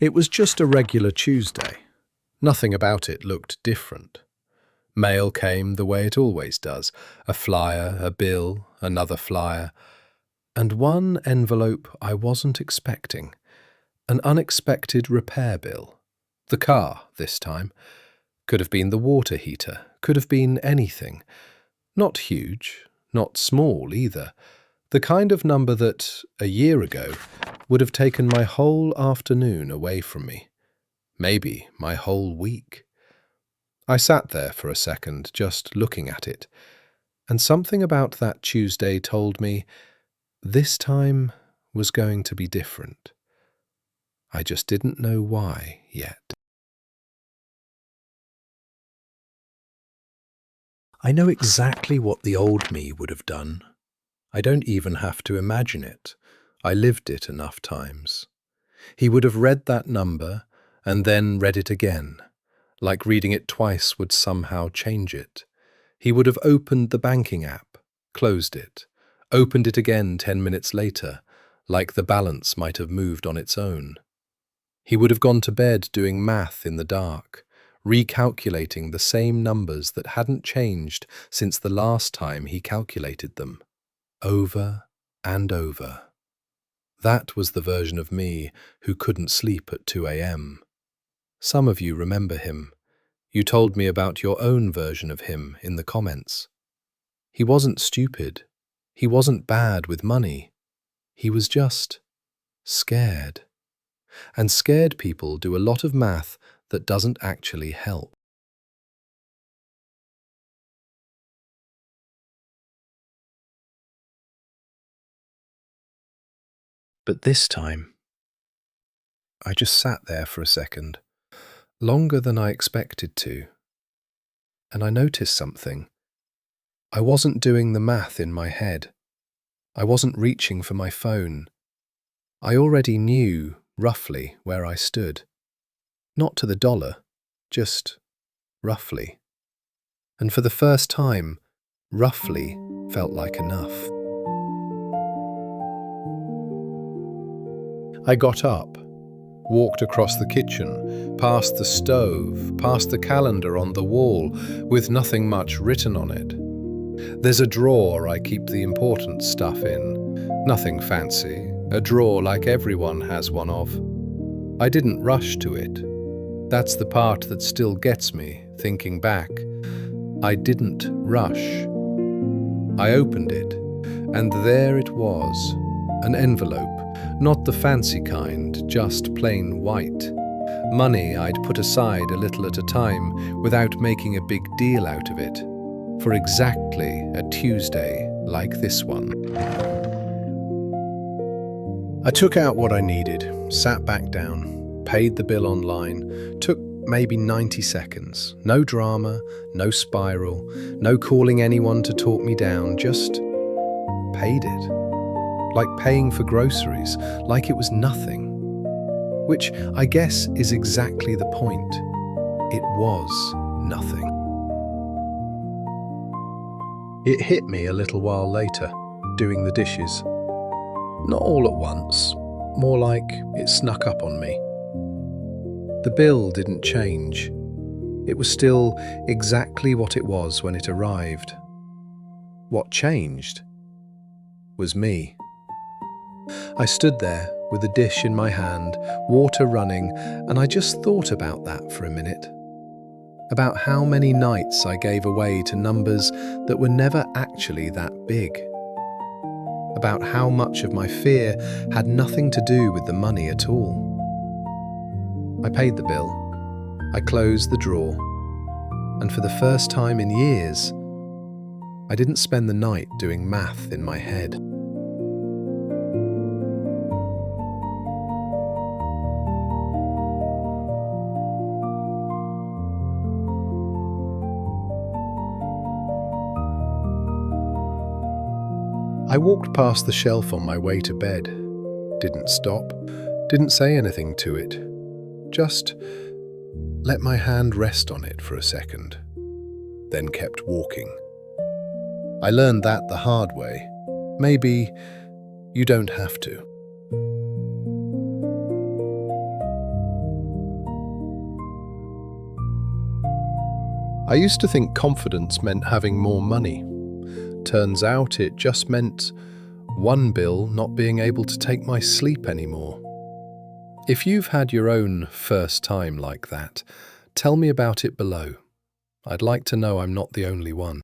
It was just a regular Tuesday. Nothing about it looked different. Mail came the way it always does. A flyer, a bill, another flyer, and one envelope I wasn't expecting. An unexpected repair bill. The car, this time. Could have been the water heater, could have been anything. Not huge, not small either. The kind of number that, a year ago, would have taken my whole afternoon away from me. Maybe my whole week. I sat there for a second, just looking at it, and something about that Tuesday told me this time was going to be different. I just didn't know why yet. I know exactly what the old me would have done. I don't even have to imagine it. I lived it enough times. He would have read that number and then read it again, like reading it twice would somehow change it. He would have opened the banking app, closed it, opened it again 10 minutes later, like the balance might have moved on its own. He would have gone to bed doing math in the dark, recalculating the same numbers that hadn't changed since the last time he calculated them. Over and over. That was the version of me who couldn't sleep at 2 a.m. Some of you remember him. You told me about your own version of him in the comments. He wasn't stupid. He wasn't bad with money. He was just scared. And scared people do a lot of math that doesn't actually help. But this time, I just sat there for a second, longer than I expected to, and I noticed something. I wasn't doing the math in my head. I wasn't reaching for my phone. I already knew, roughly, where I stood. Not to the dollar, just roughly. And for the first time, roughly felt like enough. I got up, walked across the kitchen, past the stove, past the calendar on the wall, with nothing much written on it. There's a drawer I keep the important stuff in. Nothing fancy, a drawer like everyone has one of. I didn't rush to it. That's the part that still gets me, thinking back. I didn't rush. I opened it, and there it was, an envelope. Not the fancy kind, just plain white. Money I'd put aside a little at a time without making a big deal out of it, for exactly a Tuesday like this one. I took out what I needed, sat back down, paid the bill online, took maybe 90 seconds. No drama, no spiral, no calling anyone to talk me down, just paid it. Like paying for groceries, like it was nothing. Which I guess is exactly the point. It was nothing. It hit me a little while later, doing the dishes. Not all at once, more like it snuck up on me. The bill didn't change. It was still exactly what it was when it arrived. What changed was me. I stood there with a dish in my hand, water running, and I just thought about that for a minute. About how many nights I gave away to numbers that were never actually that big. About how much of my fear had nothing to do with the money at all. I paid the bill. I closed the drawer. And for the first time in years, I didn't spend the night doing math in my head. I walked past the shelf on my way to bed. Didn't stop, didn't say anything to it. Just let my hand rest on it for a second, then kept walking. I learned that the hard way. Maybe you don't have to. I used to think confidence meant having more money. Turns out it just meant one bill not being able to take my sleep anymore. If you've had your own first time like that, tell me about it below. I'd like to know I'm not the only one.